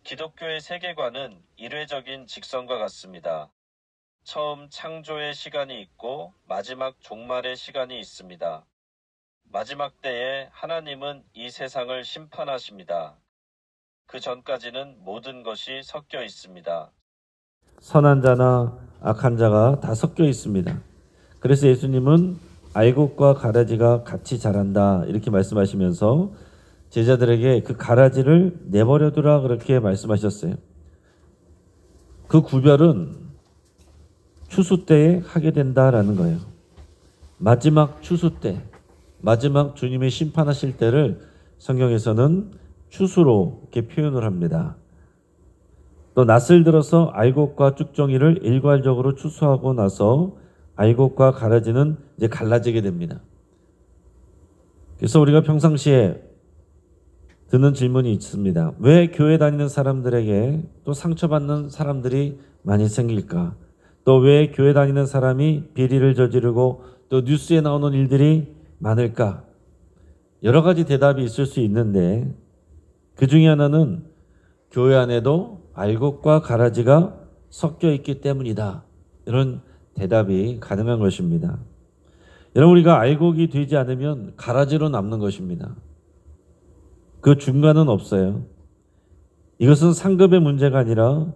기독교의 세계관은 이례적인 직선과 같습니다. 처음 창조의 시간이 있고 마지막 종말의 시간이 있습니다. 마지막 때에 하나님은 이 세상을 심판하십니다. 그 전까지는 모든 것이 섞여 있습니다. 선한 자나 악한 자가 다 섞여 있습니다. 그래서 예수님은 알곡과 가라지가 같이 자란다 이렇게 말씀하시면서 제자들에게 그 가라지를 내버려 두라 그렇게 말씀하셨어요. 그 구별은 추수 때에 하게 된다라는 거예요. 마지막 추수 때, 마지막 주님의 심판하실 때를 성경에서는 추수로 이렇게 표현을 합니다. 또 낯을 들어서 알곡과 쭉정이를 일괄적으로 추수하고 나서 알곡과 가라지는 이제 갈라지게 됩니다. 그래서 우리가 평상시에 드는 질문이 있습니다. 왜 교회 다니는 사람들에게 또 상처받는 사람들이 많이 생길까? 또 왜 교회 다니는 사람이 비리를 저지르고 또 뉴스에 나오는 일들이 많을까? 여러 가지 대답이 있을 수 있는데 그 중에 하나는 교회 안에도 알곡과 가라지가 섞여 있기 때문이다. 이런 대답이 가능한 것입니다. 여러분, 우리가 알곡이 되지 않으면 가라지로 남는 것입니다. 그 중간은 없어요. 이것은 상급의 문제가 아니라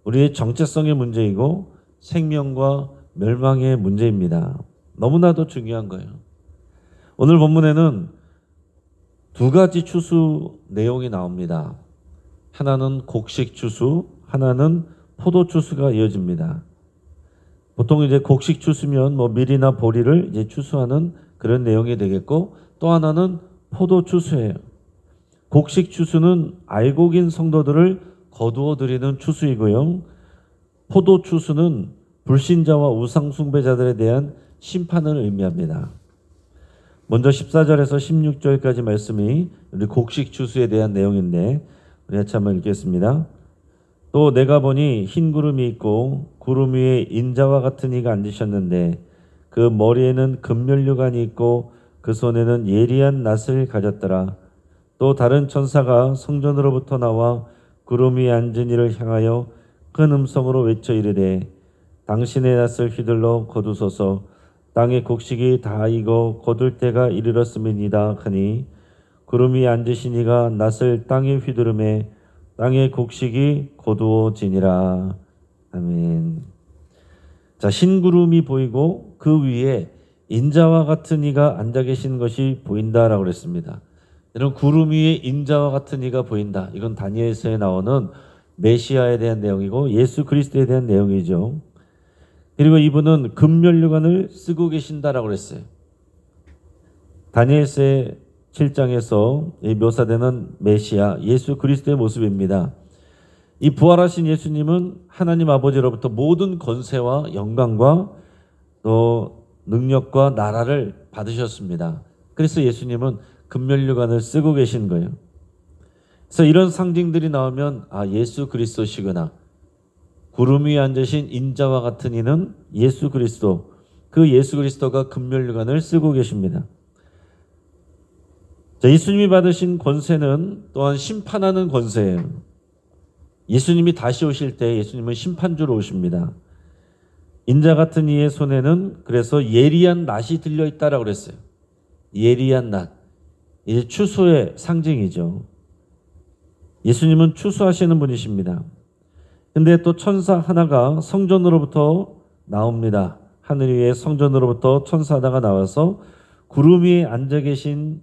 우리의 정체성의 문제이고 생명과 멸망의 문제입니다. 너무나도 중요한 거예요. 오늘 본문에는 두 가지 추수 내용이 나옵니다. 하나는 곡식 추수, 하나는 포도 추수가 이어집니다. 보통 이제 곡식 추수면 밀이나 보리를 이제 추수하는 그런 내용이 되겠고, 또 하나는 포도 추수예요. 곡식 추수는 알곡인 성도들을 거두어 드리는 추수이고요. 포도 추수는 불신자와 우상 숭배자들에 대한 심판을 의미합니다. 먼저 14절에서 16절까지 말씀이 우리 곡식 추수에 대한 내용인데 우리 같이 한번 읽겠습니다. 또 내가 보니 흰 구름이 있고 구름 위에 인자와 같은 이가 앉으셨는데 그 머리에는 금면류관이 있고 그 손에는 예리한 낫을 가졌더라. 또 다른 천사가 성전으로부터 나와 구름 위에 앉은 이를 향하여 큰 음성으로 외쳐 이르되 당신의 낫을 휘둘러 거두소서. 땅의 곡식이 다 익어 거둘 때가 이르렀음이니이다 하니 구름 위에 앉으신 이가 낫을 땅에 휘두르매 땅의 곡식이 거두어지니라. 아멘. 자, 흰 구름이 보이고 그 위에 인자와 같은 이가 앉아 계신 것이 보인다라고 그랬습니다. 여러분, 구름 위에 인자와 같은 이가 보인다. 이건 다니엘서에 나오는 메시아에 대한 내용이고 예수 그리스도에 대한 내용이죠. 그리고 이분은 금면류관을 쓰고 계신다라고 그랬어요. 다니엘서의 7장에서 묘사되는 메시아 예수 그리스도의 모습입니다. 이 부활하신 예수님은 하나님 아버지로부터 모든 권세와 영광과 또 능력과 나라를 받으셨습니다. 그래서 예수님은 금면류관을 쓰고 계신 거예요. 그래서 이런 상징들이 나오면 예수 그리스도시구나. 구름 위에 앉으신 인자와 같은 이는 예수 그리스도, 그 예수 그리스도가 금면류관을 쓰고 계십니다. 자, 예수님이 받으신 권세는 또한 심판하는 권세예요. 예수님이 다시 오실 때 예수님은 심판주로 오십니다. 인자 같은 이의 손에는 그래서 예리한 낫이 들려있다라고 그랬어요. 예리한 낫. 이제 추수의 상징이죠. 예수님은 추수하시는 분이십니다. 근데 또 천사 하나가 성전으로부터 나옵니다. 하늘 위에 성전으로부터 천사 하나가 나와서 구름 위에 앉아 계신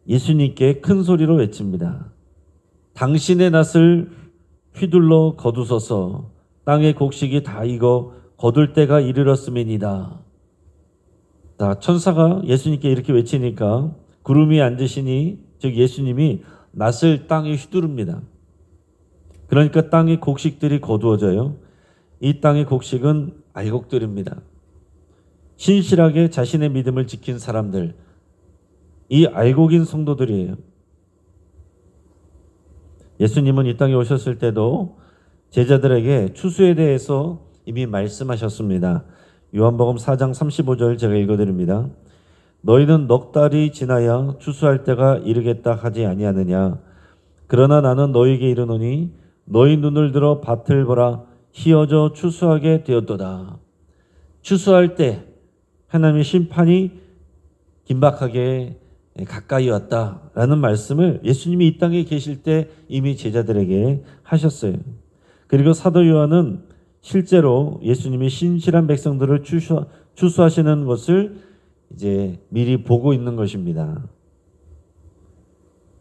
예수님께 큰 소리로 외칩니다. 당신의 낫을 휘둘러 거두소서. 땅의 곡식이 다 익어 거둘 때가 이르렀음이니이다. 천사가 예수님께 이렇게 외치니까 구름 위에 앉으시니, 즉 예수님이 낫을 땅에 휘두릅니다. 그러니까 땅의 곡식들이 거두어져요. 이 땅의 곡식은 알곡들입니다. 신실하게 자신의 믿음을 지킨 사람들, 이 알곡인 성도들이에요. 예수님은 이 땅에 오셨을 때도 제자들에게 추수에 대해서 이미 말씀하셨습니다. 요한복음 4장 35절 제가 읽어드립니다. 너희는 넉 달이 지나야 추수할 때가 이르겠다 하지 아니하느냐. 그러나 나는 너희에게 이르노니 너희 눈을 들어 밭을 보라. 희어져 추수하게 되었도다. 추수할 때 하나님의 심판이 긴박하게 가까이 왔다라는 말씀을 예수님이 이 땅에 계실 때 이미 제자들에게 하셨어요. 그리고 사도 요한은 실제로 예수님이 신실한 백성들을 추수하시는 것을 이제 미리 보고 있는 것입니다.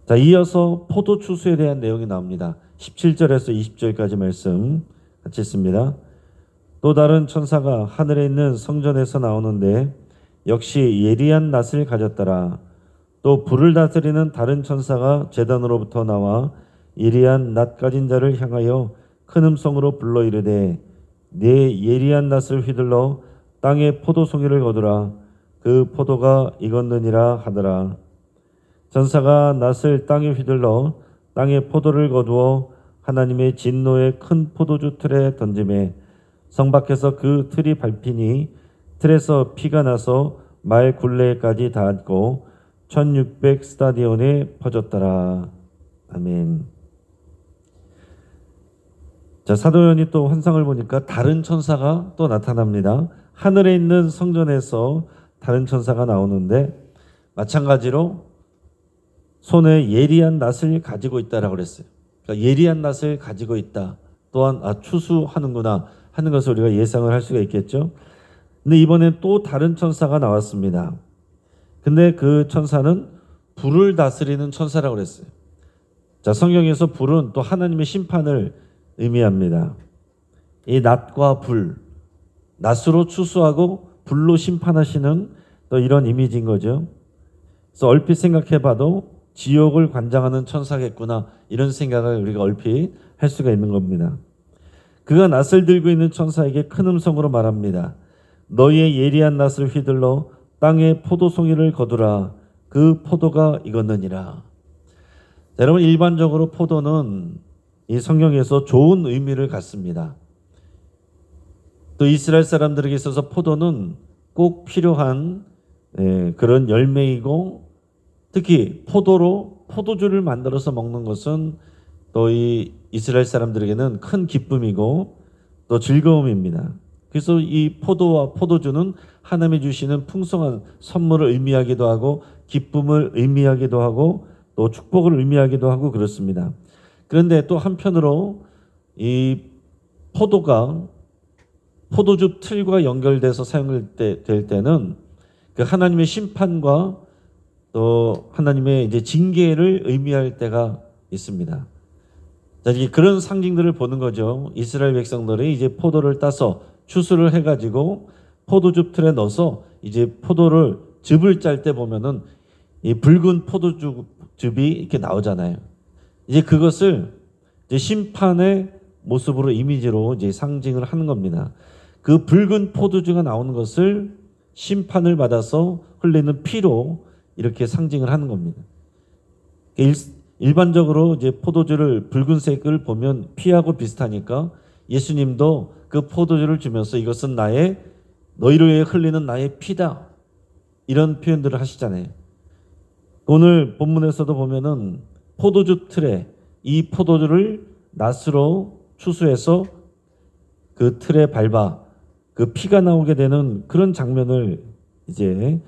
자, 이어서 포도 추수에 대한 내용이 나옵니다. 17절에서 20절까지 말씀 같이 읽습니다. 또 다른 천사가 하늘에 있는 성전에서 나오는데 역시 예리한 낫을 가졌더라. 또 불을 다스리는 다른 천사가 제단으로부터 나와 예리한 낫 가진 자를 향하여 큰 음성으로 불러 이르되 네 예리한 낫을 휘둘러 땅에 포도송이를 거두라. 그 포도가 익었느니라 하더라. 천사가 낫을 땅에 휘둘러 땅에 포도를 거두어 하나님의 진노의 큰 포도주 틀에 던지매 성 밖에서 그 틀이 밟히니 틀에서 피가 나서 말 굴레까지 닿았고 1600 스타디온에 퍼졌더라. 아멘. 자, 사도 요한이 또 환상을 보니까 다른 천사가 또 나타납니다. 하늘에 있는 성전에서 다른 천사가 나오는데 마찬가지로 손에 예리한 낫을 가지고 있다라고 그랬어요. 그러니까 예리한 낫을 가지고 있다. 또한 추수하는구나 하는 것을 우리가 예상을 할 수가 있겠죠. 근데 이번엔 또 다른 천사가 나왔습니다. 근데 그 천사는 불을 다스리는 천사라고 그랬어요. 자, 성경에서 불은 또 하나님의 심판을 의미합니다. 이 낫과 불, 낫으로 추수하고 불로 심판하시는 또 이런 이미지인 거죠. 그래서 얼핏 생각해봐도 지옥을 관장하는 천사겠구나 이런 생각을 우리가 얼핏 할 수가 있는 겁니다. 그가 낫을 들고 있는 천사에게 큰 음성으로 말합니다. 너희의 예리한 낫을 휘둘러 땅에 포도송이를 거두라. 그 포도가 익었느니라. 자, 여러분 일반적으로 포도는 이 성경에서 좋은 의미를 갖습니다. 또 이스라엘 사람들에게 있어서 포도는 꼭 필요한 그런 열매이고 특히 포도로 포도주를 만들어서 먹는 것은 또 이 이스라엘 사람들에게는 큰 기쁨이고 또 즐거움입니다. 그래서 이 포도와 포도주는 하나님이 주시는 풍성한 선물을 의미하기도 하고 기쁨을 의미하기도 하고 또 축복을 의미하기도 하고 그렇습니다. 그런데 또 한편으로 이 포도가 포도주 틀과 연결돼서 사용될 때는 그 하나님의 심판과 또 하나님의 이제 징계를 의미할 때가 있습니다. 자, 이제 그런 상징들을 보는 거죠. 이스라엘 백성들이 이제 포도를 따서 추수를 해가지고 포도즙 틀에 넣어서 이제 포도를 즙을 짤 때 보면은 이 붉은 포도즙이 이렇게 나오잖아요. 이제 그것을 이제 심판의 모습으로 이미지로 이제 상징을 하는 겁니다. 그 붉은 포도주가 나오는 것을 심판을 받아서 흘리는 피로 이렇게 상징을 하는 겁니다. 일반적으로 이제 포도주를 붉은색을 보면 피하고 비슷하니까 예수님도 그 포도주를 주면서 이것은 너희를 위해 흘리는 나의 피다. 이런 표현들을 하시잖아요. 오늘 본문에서도 보면은 포도주 틀에 이 포도주를 낫으로 추수해서 그 틀에 밟아 그 피가 나오게 되는 그런 장면을 이제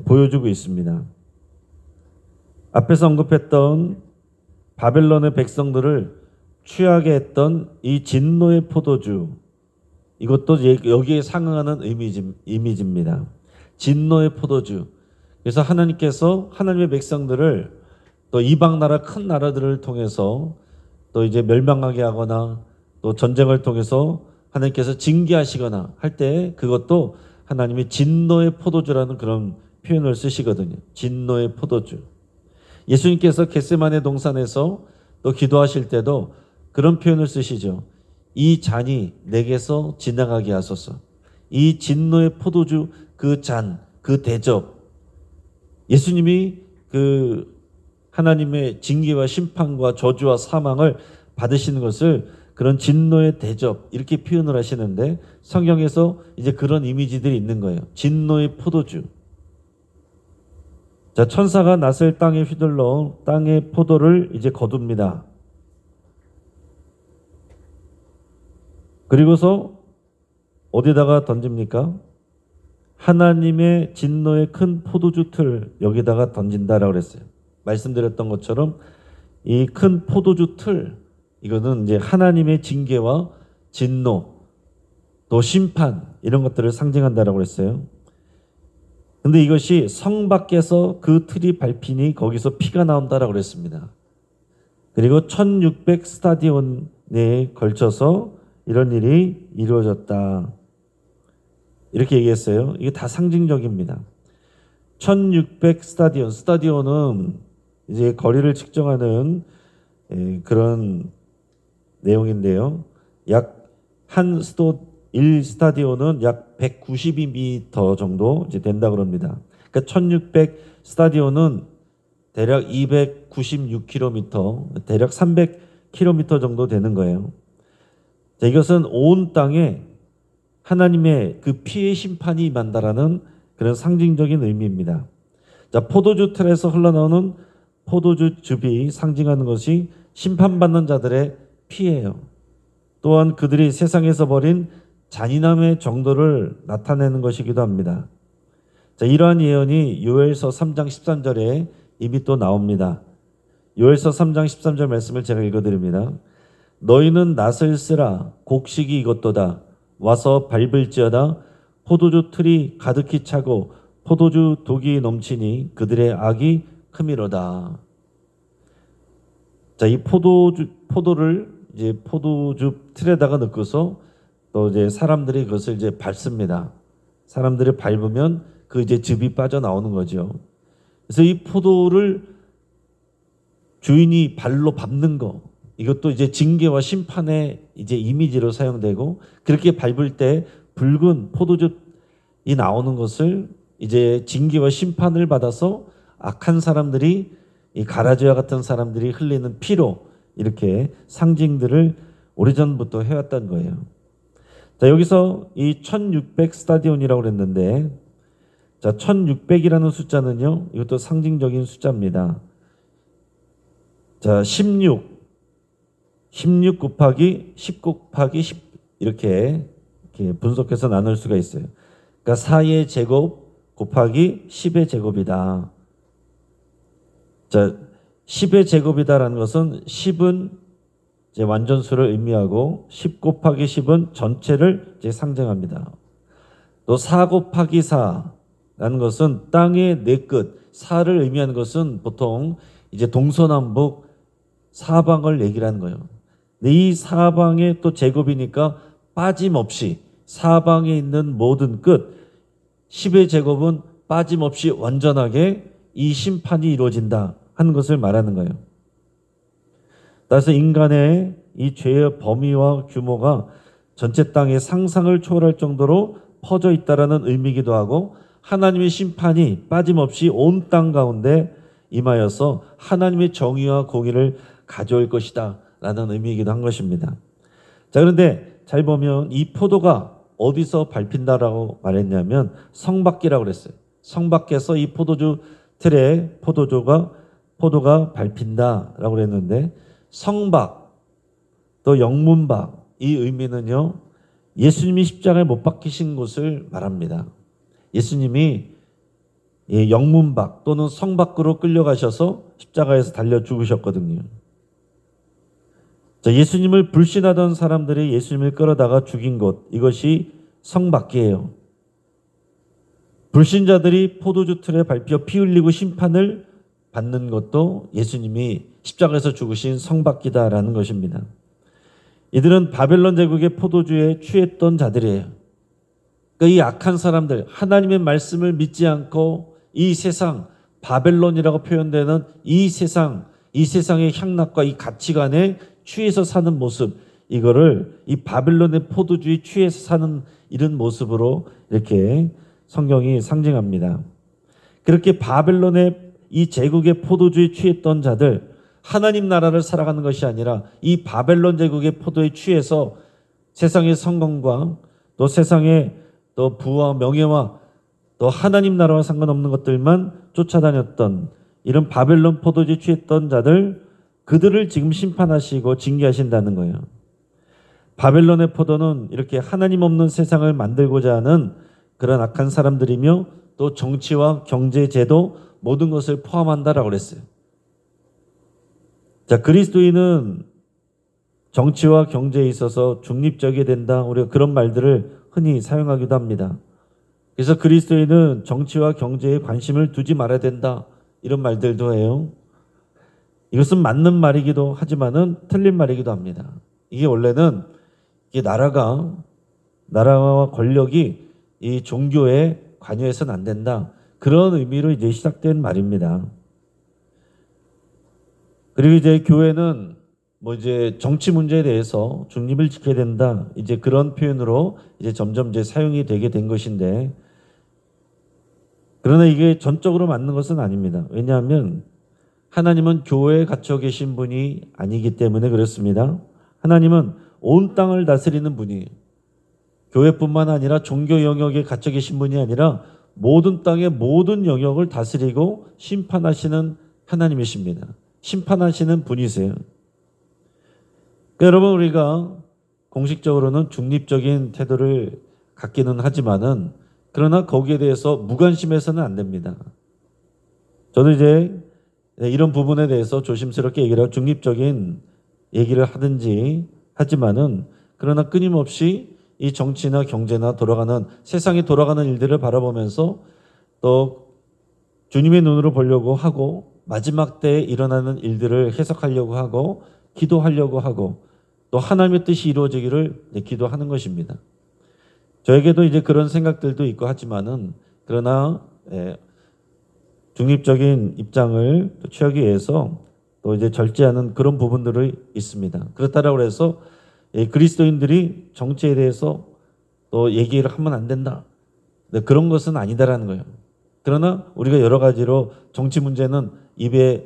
보여주고 있습니다. 앞에서 언급했던 바벨론의 백성들을 취하게 했던 이 진노의 포도주, 이것도 여기에 상응하는 이미지입니다. 진노의 포도주. 그래서 하나님께서 하나님의 백성들을 또 이방 나라 큰 나라들을 통해서 또 이제 멸망하게 하거나 또 전쟁을 통해서 하나님께서 징계하시거나 할 때 그것도 하나님의 진노의 포도주라는 그런 표현을 쓰시거든요. 진노의 포도주. 예수님께서 겟세마네 동산에서 또 기도하실 때도 그런 표현을 쓰시죠. 이 잔이 내게서 지나가게 하소서. 이 진노의 포도주 그 잔, 그 대접. 예수님이 그 하나님의 징계와 심판과 저주와 사망을 받으시는 것을 그런 진노의 대접 이렇게 표현을 하시는데 성경에서 이제 그런 이미지들이 있는 거예요. 진노의 포도주. 자, 천사가 낫을 땅에 휘둘러 땅의 포도를 이제 거둡니다. 그리고서 어디다가 던집니까? 하나님의 진노의 큰 포도주 틀 여기다가 던진다라고 그랬어요. 말씀드렸던 것처럼 이 큰 포도주 틀, 이거는 이제 하나님의 징계와 진노, 또 심판, 이런 것들을 상징한다라고 그랬어요. 근데 이것이 성 밖에서 그 틀이 밟히니 거기서 피가 나온다라고 그랬습니다. 그리고 1600 스타디온에 걸쳐서 이런 일이 이루어졌다, 이렇게 얘기했어요. 이게 다 상징적입니다. 1600 스타디온은 이제 거리를 측정하는 그런 내용인데요. 약 한 1스타디온은 약 192m 정도 이제 된다 그럽니다. 그러니까 1600 스타디온은 대략 296km, 대략 300km 정도 되는 거예요. 자, 이것은 온 땅에 하나님의 그 피의 심판이 임한다라는 그런 상징적인 의미입니다. 자, 포도주 틀에서 흘러나오는 포도주 즙이 상징하는 것이 심판받는 자들의 피예요. 또한 그들이 세상에서 벌인 잔인함의 정도를 나타내는 것이기도 합니다. 자, 이러한 예언이 요엘서 3장 13절에 이미 또 나옵니다. 요엘서 3장 13절 말씀을 제가 읽어드립니다. 너희는 낫을 쓰라, 곡식이 익었도다. 와서 밟을지어다. 포도주 틀이 가득히 차고 포도주 독이 넘치니 그들의 악이 크미로다. 자, 이 포도를 이제 포도주 틀에다가 넣고서 또 이제 사람들이 그것을 이제 밟습니다. 사람들이 밟으면 그 이제 즙이 빠져나오는 거죠. 그래서 이 포도를 주인이 발로 밟는 거, 이것도 이제 징계와 심판의 이제 이미지로 사용되고, 그렇게 밟을 때 붉은 포도즙이 나오는 것을 이제 징계와 심판을 받아서 악한 사람들이, 이 가라지와 같은 사람들이 흘리는 피로 이렇게 상징들을 오래전부터 해왔던 거예요. 자, 여기서 이 1600 스타디온이라고 그랬는데, 자, 1600이라는 숫자는요, 이것도 상징적인 숫자입니다. 자, 16 곱하기 10 곱하기 10 이렇게 분석해서 나눌 수가 있어요. 그러니까 4의 제곱 곱하기 10의 제곱이다. 자, 10의 제곱이다라는 것은 10은 이제 완전수를 의미하고 10 곱하기 10은 전체를 이제 상징합니다. 또 4 곱하기 4라는 것은 땅의 네 끝, 4를 의미하는 것은 보통 이제 동서남북 사방을 얘기하는 거예요. 근데 이 사방의 또 제곱이니까 빠짐없이 사방에 있는 모든 끝, 10의 제곱은 빠짐없이 완전하게 이 심판이 이루어진다 하는 것을 말하는 거예요. 따라서 인간의 이 죄의 범위와 규모가 전체 땅의 상상을 초월할 정도로 퍼져 있다라는 의미이기도 하고, 하나님의 심판이 빠짐없이 온 땅 가운데 임하여서 하나님의 정의와 공의를 가져올 것이다 라는 의미이기도 한 것입니다. 자, 그런데 잘 보면 이 포도가 어디서 밟힌다라고 말했냐면 성 밖이라고 그랬어요. 성 밖에서 이 포도주 틀에 포도가 밟힌다라고 그랬는데, 성밖 또 영문밖, 이 의미는요, 예수님이 십자가에 못 박히신 곳을 말합니다. 예수님이 영문밖 또는 성 밖으로 끌려가셔서 십자가에서 달려 죽으셨거든요. 자, 예수님을 불신하던 사람들이 예수님을 끌어다가 죽인 곳, 이것이 성 밖이에요. 불신자들이 포도주 틀에 밟혀 피 흘리고 심판을 받는 것도 예수님이 십자가에서 죽으신 성 밖이다라는 것입니다. 이들은 바벨론 제국의 포도주에 취했던 자들이에요. 그러니까 이 악한 사람들, 하나님의 말씀을 믿지 않고 이 세상, 바벨론이라고 표현되는 이 세상의 향락과 이 가치관에 취해서 사는 모습, 이거를 이 바벨론의 포도주에 취해서 사는 이런 모습으로 이렇게 성경이 상징합니다. 그렇게 바벨론의 이 제국의 포도주에 취했던 자들, 하나님 나라를 살아가는 것이 아니라 이 바벨론 제국의 포도에 취해서 세상의 성공과 또 세상의 또 부와 명예와 또 하나님 나라와 상관없는 것들만 쫓아다녔던 이런 바벨론 포도주에 취했던 자들, 그들을 지금 심판하시고 징계하신다는 거예요. 바벨론의 포도는 이렇게 하나님 없는 세상을 만들고자 하는 그런 악한 사람들이며 또 정치와 경제, 제도 모든 것을 포함한다라고 그랬어요. 자, 그리스도인은 정치와 경제에 있어서 중립적이 된다. 우리가 그런 말들을 흔히 사용하기도 합니다. 그래서 그리스도인은 정치와 경제에 관심을 두지 말아야 된다. 이런 말들도 해요. 이것은 맞는 말이기도 하지만은 틀린 말이기도 합니다. 이게 원래는 이게 나라와 권력이 이 종교에 관여해서는 안 된다. 그런 의미로 이제 시작된 말입니다. 그리고 이제 교회는 이제 정치 문제에 대해서 중립을 지켜야 된다. 이제 그런 표현으로 이제 점점 이제 사용이 되게 된 것인데, 그러나 이게 전적으로 맞는 것은 아닙니다. 왜냐하면 하나님은 교회에 갇혀 계신 분이 아니기 때문에 그렇습니다. 하나님은 온 땅을 다스리는 분이에요. 교회뿐만 아니라 종교 영역에 갇혀 계신 분이 아니라 모든 땅의 모든 영역을 다스리고 심판하시는 하나님이십니다. 심판하시는 분이세요. 그러니까 여러분, 우리가 공식적으로는 중립적인 태도를 갖기는 하지만은 그러나 거기에 대해서 무관심해서는 안 됩니다. 저도 이제 이런 부분에 대해서 조심스럽게 얘기를 하고 중립적인 얘기를 하든지 하지만은 그러나 끊임없이 이 정치나 경제나 세상이 돌아가는 일들을 바라보면서 또 주님의 눈으로 보려고 하고 마지막 때에 일어나는 일들을 해석하려고 하고 기도하려고 하고 또 하나님의 뜻이 이루어지기를 기도하는 것입니다. 저에게도 이제 그런 생각들도 있고 하지만은 그러나 중립적인 입장을 취하기 위해서 또 이제 절제하는 그런 부분들이 있습니다. 그렇다라고 해서 그리스도인들이 정치에 대해서 또 얘기를 하면 안 된다. 그런 것은 아니다라는 거예요. 그러나 우리가 여러 가지로 정치 문제는 입에서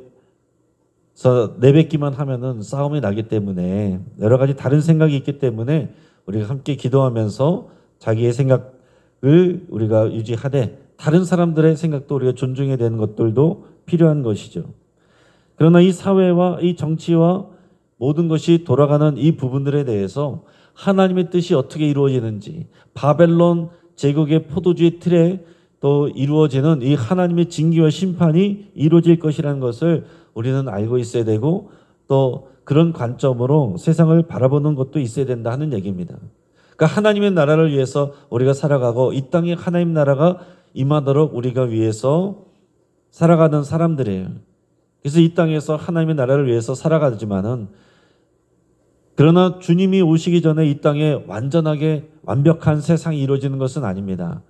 내뱉기만 하면은 싸움이 나기 때문에 여러 가지 다른 생각이 있기 때문에 우리가 함께 기도하면서 자기의 생각을 우리가 유지하되 다른 사람들의 생각도 우리가 존중해야 되는 것들도 필요한 것이죠. 그러나 이 사회와 이 정치와 모든 것이 돌아가는 이 부분들에 대해서 하나님의 뜻이 어떻게 이루어지는지, 바벨론 제국의 포도주의 틀에 또 이루어지는 이 하나님의 징계와 심판이 이루어질 것이라는 것을 우리는 알고 있어야 되고 또 그런 관점으로 세상을 바라보는 것도 있어야 된다 하는 얘기입니다. 그러니까 하나님의 나라를 위해서 우리가 살아가고 이 땅에 하나님 나라가 임하도록 우리가 위해서 살아가는 사람들이에요. 그래서 이 땅에서 하나님의 나라를 위해서 살아가지만은 그러나 주님이 오시기 전에 이 땅에 완벽한 세상이 이루어지는 것은 아닙니다.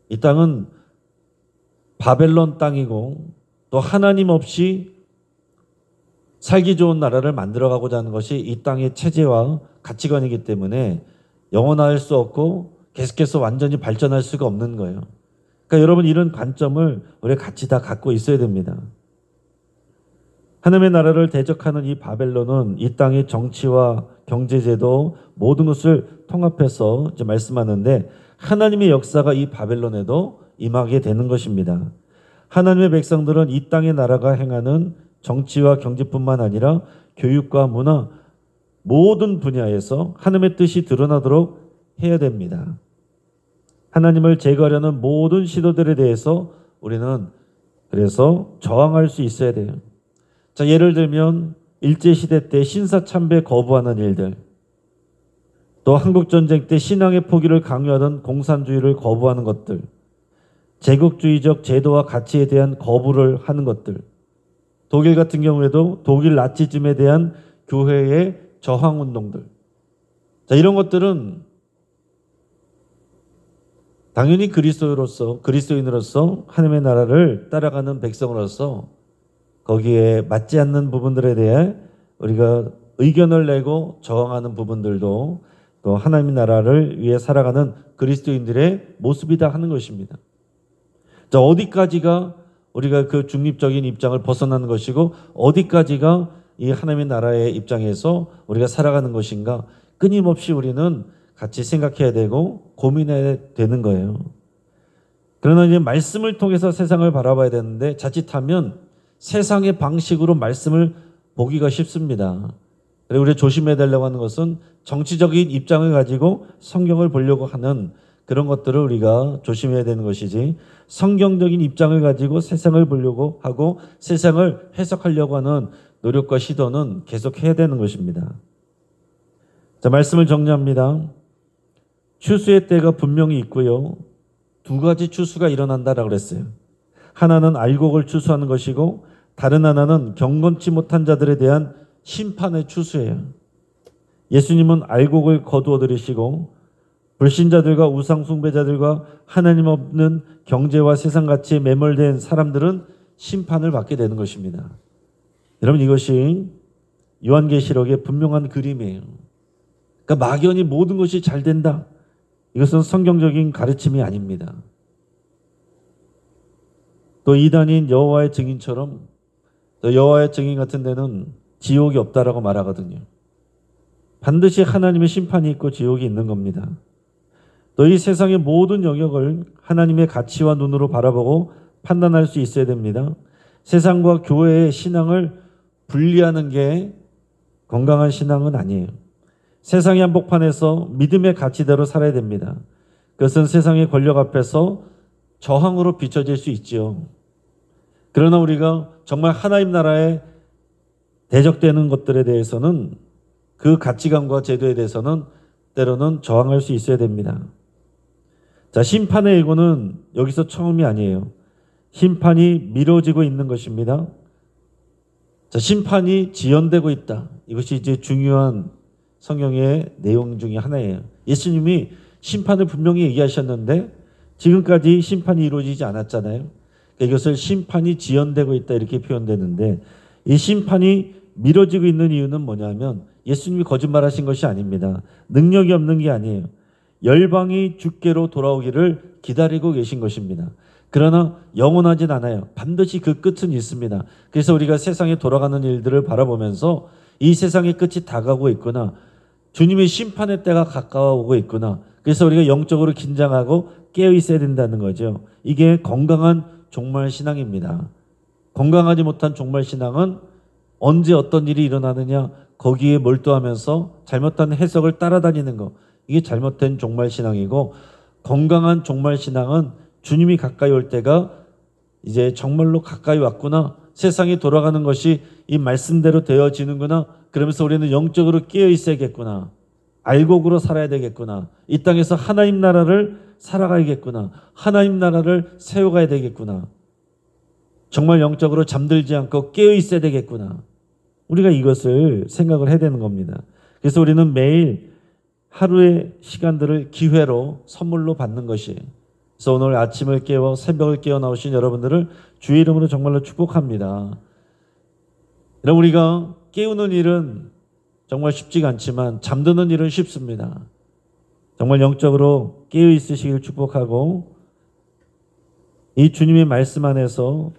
이 땅은 바벨론 땅이고 또 하나님 없이 살기 좋은 나라를 만들어가고자 하는 것이 이 땅의 체제와 가치관이기 때문에 영원할 수 없고 계속해서 완전히 발전할 수가 없는 거예요. 그러니까 여러분, 이런 관점을 우리가 같이 다 갖고 있어야 됩니다. 하나님의 나라를 대적하는 이 바벨론은 이 땅의 정치와 경제제도 모든 것을 통합해서 이제 말씀하는데 하나님의 역사가 이 바벨론에도 임하게 되는 것입니다. 하나님의 백성들은 이 땅의 나라가 행하는 정치와 경제뿐만 아니라 교육과 문화 모든 분야에서 하나님의 뜻이 드러나도록 해야 됩니다. 하나님을 제거하려는 모든 시도들에 대해서 우리는 그래서 저항할 수 있어야 돼요. 자, 예를 들면 일제시대 때 신사참배 거부하는 일들, 또 한국전쟁 때 신앙의 포기를 강요하던 공산주의를 거부하는 것들, 제국주의적 제도와 가치에 대한 거부를 하는 것들, 독일 같은 경우에도 독일 나치즘에 대한 교회의 저항운동들. 자, 이런 것들은 당연히 그리스도인으로서 하나님의 나라를 따라가는 백성으로서 거기에 맞지 않는 부분들에 대해 우리가 의견을 내고 저항하는 부분들도 또 하나님의 나라를 위해 살아가는 그리스도인들의 모습이다 하는 것입니다. 자, 어디까지가 우리가 그 중립적인 입장을 벗어나는 것이고 어디까지가 이 하나님의 나라의 입장에서 우리가 살아가는 것인가, 끊임없이 우리는 같이 생각해야 되고 고민해야 되는 거예요. 그러나 이제 말씀을 통해서 세상을 바라봐야 되는데 자칫하면 세상의 방식으로 말씀을 보기가 쉽습니다. 그리고 우리가 조심해야 되려고 하는 것은 정치적인 입장을 가지고 성경을 보려고 하는 그런 것들을 우리가 조심해야 되는 것이지, 성경적인 입장을 가지고 세상을 보려고 하고 세상을 해석하려고 하는 노력과 시도는 계속해야 되는 것입니다. 자, 말씀을 정리합니다. 추수의 때가 분명히 있고요. 두 가지 추수가 일어난다라고 그랬어요. 하나는 알곡을 추수하는 것이고 다른 하나는 경건치 못한 자들에 대한 심판의 추수예요. 예수님은 알곡을 거두어 들이시고 불신자들과 우상 숭배자들과 하나님 없는 경제와 세상 가치에 매몰된 사람들은 심판을 받게 되는 것입니다. 여러분, 이것이 요한계시록의 분명한 그림이에요. 그러니까 막연히 모든 것이 잘 된다, 이것은 성경적인 가르침이 아닙니다. 또 이단인 여호와의 증인처럼, 또 여호와의 증인 같은 데는 지옥이 없다라고 말하거든요. 반드시 하나님의 심판이 있고 지옥이 있는 겁니다. 또 이 세상의 모든 영역을 하나님의 가치와 눈으로 바라보고 판단할 수 있어야 됩니다. 세상과 교회의 신앙을 분리하는 게 건강한 신앙은 아니에요. 세상의 한복판에서 믿음의 가치대로 살아야 됩니다. 그것은 세상의 권력 앞에서 저항으로 비춰질 수 있죠. 그러나 우리가 정말 하나님 나라에 대적되는 것들에 대해서는, 그 가치관과 제도에 대해서는 때로는 저항할 수 있어야 됩니다. 자, 심판의 예고는 여기서 처음이 아니에요. 심판이 미뤄지고 있는 것입니다. 자, 심판이 지연되고 있다. 이것이 이제 중요한 성경의 내용 중에 하나예요. 예수님이 심판을 분명히 얘기하셨는데 지금까지 심판이 이루어지지 않았잖아요. 그러니까 이것을 심판이 지연되고 있다 이렇게 표현되는데, 이 심판이 미뤄지고 있는 이유는 뭐냐면 예수님이 거짓말하신 것이 아닙니다. 능력이 없는 게 아니에요. 열방이 주께로 돌아오기를 기다리고 계신 것입니다. 그러나 영원하진 않아요. 반드시 그 끝은 있습니다. 그래서 우리가 세상에 돌아가는 일들을 바라보면서 이 세상의 끝이 다가오고 있구나, 주님의 심판의 때가 가까워오고 있구나, 그래서 우리가 영적으로 긴장하고 깨어 있어야 된다는 거죠. 이게 건강한 종말 신앙입니다. 건강하지 못한 종말 신앙은 언제 어떤 일이 일어나느냐 거기에 몰두하면서 잘못한 해석을 따라다니는 거, 이게 잘못된 종말 신앙이고, 건강한 종말 신앙은 주님이 가까이 올 때가 이제 정말로 가까이 왔구나, 세상이 돌아가는 것이 이 말씀대로 되어지는구나, 그러면서 우리는 영적으로 깨어 있어야겠구나, 알곡으로 살아야 되겠구나, 이 땅에서 하나님 나라를 살아가야겠구나, 하나님 나라를 세워가야 되겠구나, 정말 영적으로 잠들지 않고 깨어 있어야 되겠구나, 우리가 이것을 생각을 해야 되는 겁니다. 그래서 우리는 매일 하루의 시간들을 기회로 선물로 받는 것이에요. 그래서 오늘 아침을 깨워 새벽을 깨어 나오신 여러분들을 주의 이름으로 정말로 축복합니다. 여러분, 우리가 깨우는 일은 정말 쉽지가 않지만 잠드는 일은 쉽습니다. 정말 영적으로 깨어 있으시길 축복하고, 이 주님의 말씀 안에서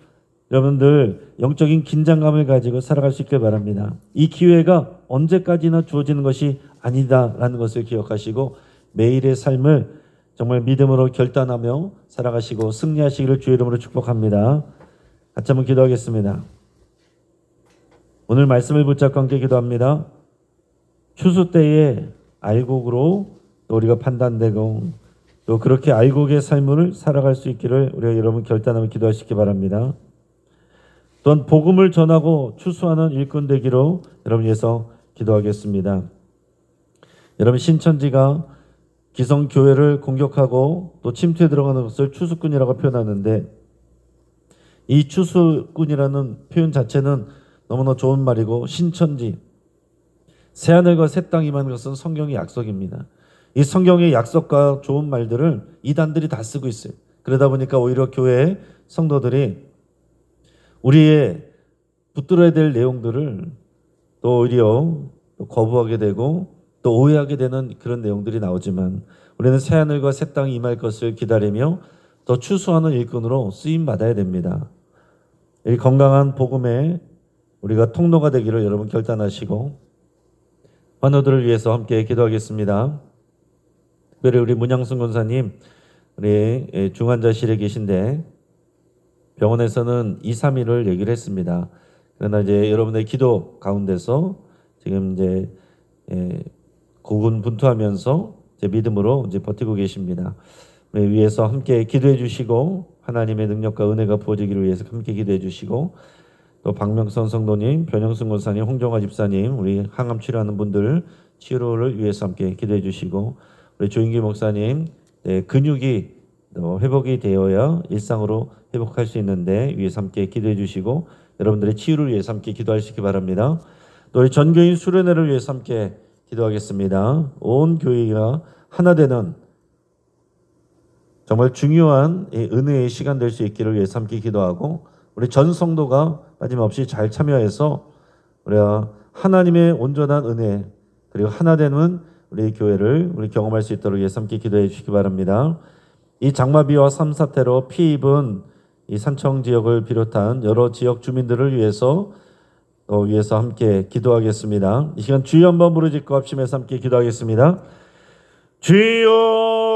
여러분들 영적인 긴장감을 가지고 살아갈 수 있길 바랍니다. 이 기회가 언제까지나 주어지는 것이 아니다라는 것을 기억하시고 매일의 삶을 정말 믿음으로 결단하며 살아가시고 승리하시기를 주의 이름으로 축복합니다. 같이 한번 기도하겠습니다. 오늘 말씀을 붙잡고 함께 기도합니다. 추수 때에 알곡으로 또 우리가 판단되고 또 그렇게 알곡의 삶을 살아갈 수 있기를 우리가 여러분 결단하며 기도하시기 바랍니다. 또한 복음을 전하고 추수하는 일꾼 되기로 여러분 위해서 기도하겠습니다. 여러분, 신천지가 기성교회를 공격하고 또 침투에 들어가는 것을 추수꾼이라고 표현하는데, 이 추수꾼이라는 표현 자체는 너무나 좋은 말이고, 신천지, 새하늘과 새 땅이 임하는 것은 성경의 약속입니다. 이 성경의 약속과 좋은 말들을 이단들이 다 쓰고 있어요. 그러다 보니까 오히려 교회 성도들이 우리의 붙들어야 될 내용들을 또 오히려 거부하게 되고 또 오해하게 되는 그런 내용들이 나오지만, 우리는 새하늘과 새 땅이 임할 것을 기다리며 더 추수하는 일꾼으로 쓰임받아야 됩니다. 이 건강한 복음에 우리가 통로가 되기를 여러분 결단하시고 환우들을 위해서 함께 기도하겠습니다. 특별히 우리 문양순 권사님, 우리 중환자실에 계신데 병원에서는 2, 3일을 얘기를 했습니다. 그러나 이제 여러분의 기도 가운데서 지금 이제 고군분투하면서 이제 믿음으로 이제 버티고 계십니다. 우리 위해서 함께 기도해 주시고 하나님의 능력과 은혜가 부어지기를 위해서 함께 기도해 주시고 또 박명선 성도님, 변영승 권사님, 홍정화 집사님, 우리 항암 치료하는 분들 치료를 위해서 함께 기도해 주시고 우리 조인기 목사님 근육이 회복이 되어야 일상으로 회복할 수 있는데 위해서 함께 기도해 주시고 여러분들의 치유를 위해서 함께 기도하시기 바랍니다. 또 우리 전교인 수련회를 위해서 함께 기도하겠습니다. 온 교회가 하나 되는 정말 중요한 은혜의 시간 될 수 있기를 위해서 함께 기도하고 우리 전 성도가 빠짐없이 잘 참여해서 우리가 하나님의 온전한 은혜 그리고 하나 되는 우리 교회를 우리 경험할 수 있도록 위해서 함께 기도해 주시기 바랍니다. 이 장마비와 삼사태로 피해 입은 이 산청 지역을 비롯한 여러 지역 주민들을 위해서 함께 기도하겠습니다. 이 시간 주여 한번 부르짖고 합심해서 함께 기도하겠습니다. 주여